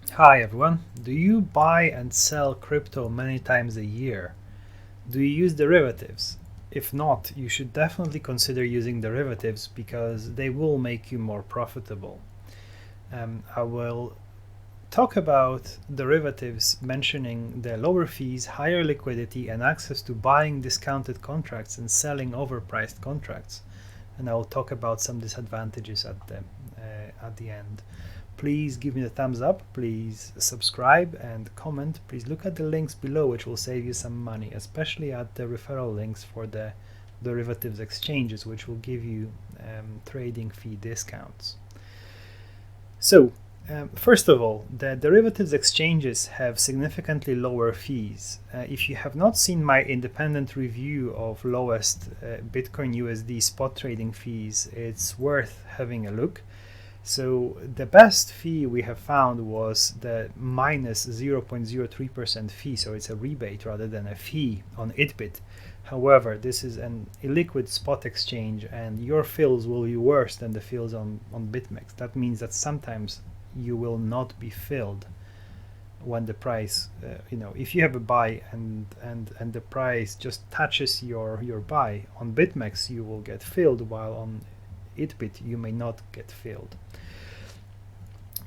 Hi everyone. Do you buy and sell crypto many times a year? Do you use derivatives? If not, you should definitely consider using derivatives because they will make you more profitable. I will talk about derivatives mentioning the lower fees, higher liquidity, and access to buying discounted contracts and selling overpriced contracts. And I will talk about some disadvantages at the end. Please give me a thumbs up, please subscribe and comment. Please look at the links below, which will save you some money, especially at the referral links for the derivatives exchanges, which will give you trading fee discounts. So, first of all, the derivatives exchanges have significantly lower fees. If you have not seen my independent review of lowest Bitcoin USD spot trading fees, it's worth having a look. So the best fee we have found was the minus 0.03% fee, so it's a rebate rather than a fee on itbit. However, this is an illiquid spot exchange and your fills will be worse than the fills on BitMEX. That means that sometimes you will not be filled when the price, if you have a buy and the price just touches your buy on BitMEX, you will get filled, while on itbit you may not get filled.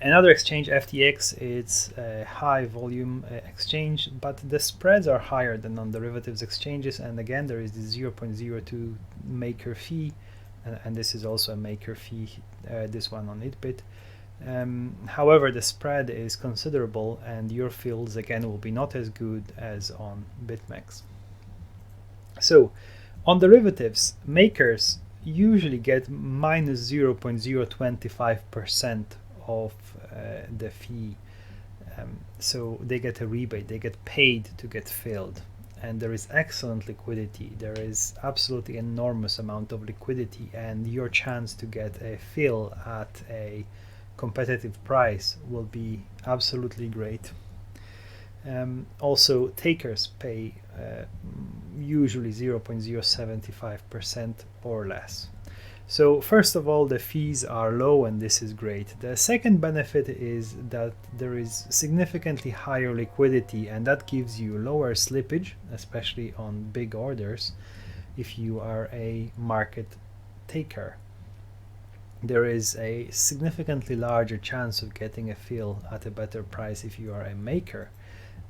Another exchange, FTX, it's a high volume exchange, but the spreads are higher than on derivatives exchanges. And again, there is the 0.02 maker fee, and this is also a maker fee, this one on itbit. However, the spread is considerable, and your fills again will be not as good as on BitMEX. So, on derivatives, makers usually get minus 0.025% of the fee. So they get a rebate, they get paid to get filled. And there is excellent liquidity. There is absolutely enormous amount of liquidity, and your chance to get a fill at a competitive price will be absolutely great. Also, takers pay usually 0.075% or less. So first of all, the fees are low, and this is great. The second benefit is that there is significantly higher liquidity, and that gives you lower slippage, especially on big orders if you are a market taker. There is a significantly larger chance of getting a fill at a better price if you are a maker.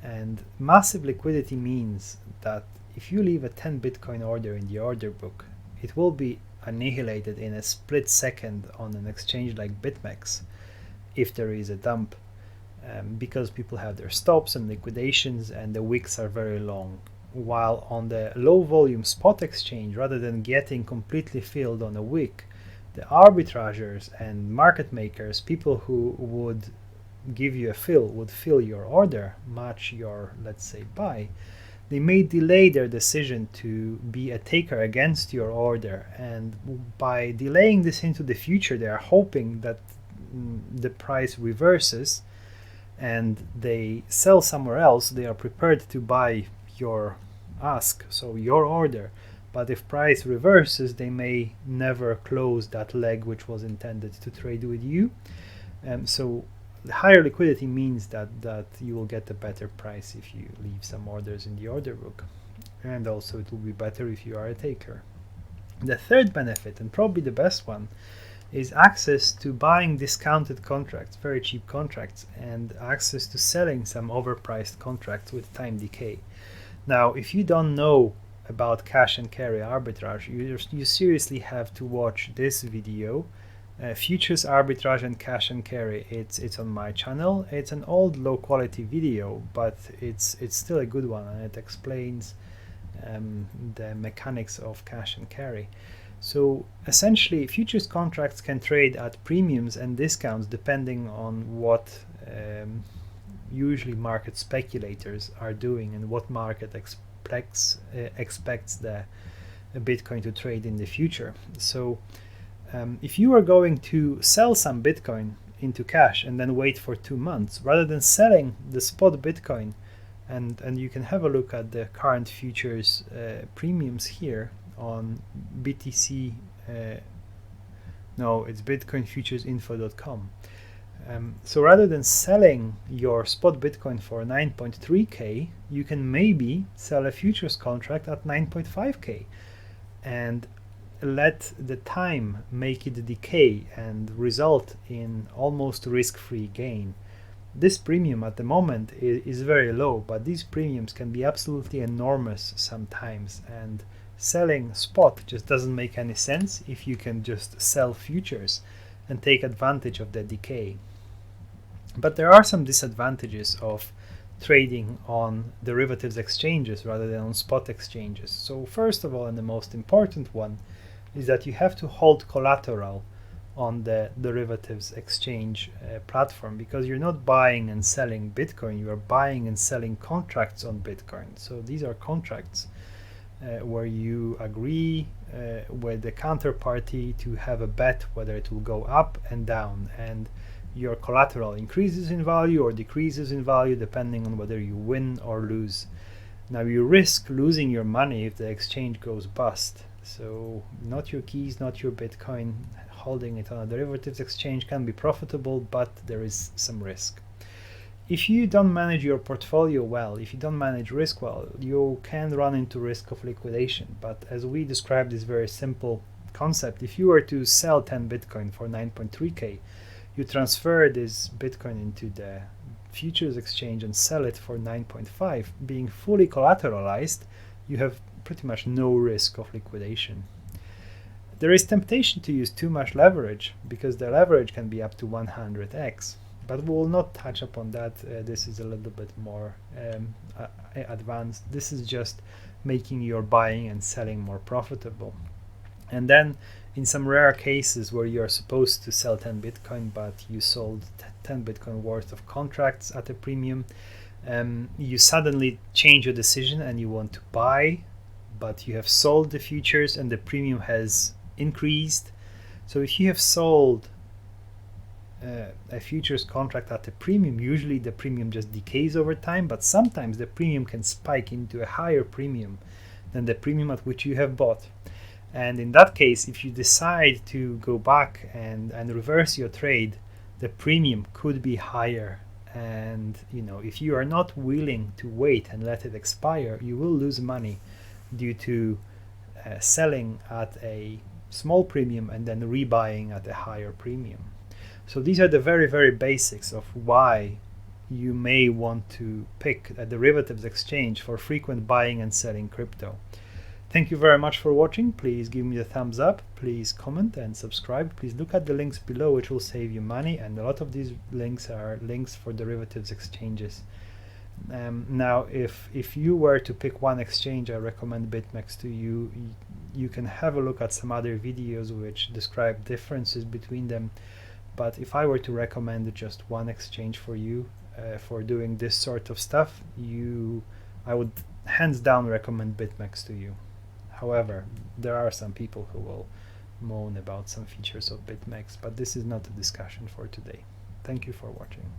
And massive liquidity means that if you leave a 10 Bitcoin order in the order book, it will be annihilated in a split second on an exchange like BitMEX if there is a dump, because people have their stops and liquidations and the wicks are very long. While on the low volume spot exchange, rather than getting completely filled on a wick, the arbitragers and market makers, people who would give you a fill, would fill your order, match your, let's say, buy, they may delay their decision to be a taker against your order. And by delaying this into the future, they are hoping that the price reverses and they sell somewhere else. They are prepared to buy your ask, so your order. But if price reverses, they may never close that leg which was intended to trade with you. So the higher liquidity means that you will get a better price if you leave some orders in the order book. And also it will be better if you are a taker. The third benefit, and probably the best one, is access to buying discounted contracts, very cheap contracts, and access to selling some overpriced contracts with time decay. Now, if you don't know about cash and carry arbitrage, you seriously have to watch this video. Futures arbitrage and cash and carry. It's on my channel. It's an old low quality video, but it's still a good one, and it explains the mechanics of cash and carry. So essentially, futures contracts can trade at premiums and discounts depending on what usually market speculators are doing and what market expects the Bitcoin to trade in the future. So if you are going to sell some Bitcoin into cash and then wait for 2 months, rather than selling the spot Bitcoin, and you can have a look at the current futures premiums here on BTC, no, it's bitcoinfuturesinfo.com. So rather than selling your spot Bitcoin for 9.3k, you can maybe sell a futures contract at 9.5k and let the time make it decay and result in almost risk-free gain. This premium at the moment is very low, but these premiums can be absolutely enormous sometimes, and selling spot just doesn't make any sense if you can just sell futures and take advantage of the decay. But there are some disadvantages of trading on derivatives exchanges rather than on spot exchanges. So first of all, and the most important one, is that you have to hold collateral on the derivatives exchange platform, because you're not buying and selling Bitcoin, you are buying and selling contracts on Bitcoin. So these are contracts where you agree with the counterparty to have a bet whether it will go up and down, and your collateral increases in value or decreases in value depending on whether you win or lose. Now you risk losing your money if the exchange goes bust. So not your keys, not your Bitcoin. Holding it on a derivatives exchange can be profitable, but there is some risk. If you don't manage your portfolio well, if you don't manage risk well, you can run into risk of liquidation. But as we described this very simple concept, if you were to sell 10 Bitcoin for 9.3k, you transfer this Bitcoin into the futures exchange and sell it for 9.5, being fully collateralized, you have pretty much no risk of liquidation. There is temptation to use too much leverage, because the leverage can be up to 100x, but we will not touch upon that. This is a little bit more advanced. This is just making your buying and selling more profitable. And then in some rare cases where you are supposed to sell 10 Bitcoin, but you sold 10 Bitcoin worth of contracts at a premium, you suddenly change your decision and you want to buy, but you have sold the futures and the premium has increased. So if you have sold a futures contract at a premium, usually the premium just decays over time, but sometimes the premium can spike into a higher premium than the premium at which you have bought. And in that case, if you decide to go back and reverse your trade, the premium could be higher. And if you are not willing to wait and let it expire, you will lose money due to selling at a small premium and then rebuying at a higher premium. So these are the very, very basics of why you may want to pick a derivatives exchange for frequent buying and selling crypto. Thank you very much for watching. Please give me a thumbs up, please comment and subscribe. Please look at the links below, which will save you money, and a lot of these links are links for derivatives exchanges. Now if you were to pick one exchange, I recommend BitMEX to you. You can have a look at some other videos which describe differences between them, but if I were to recommend just one exchange for you for doing this sort of stuff, I would hands down recommend BitMEX to you. However, there are some people who will moan about some features of BitMEX, but this is not a discussion for today. Thank you for watching.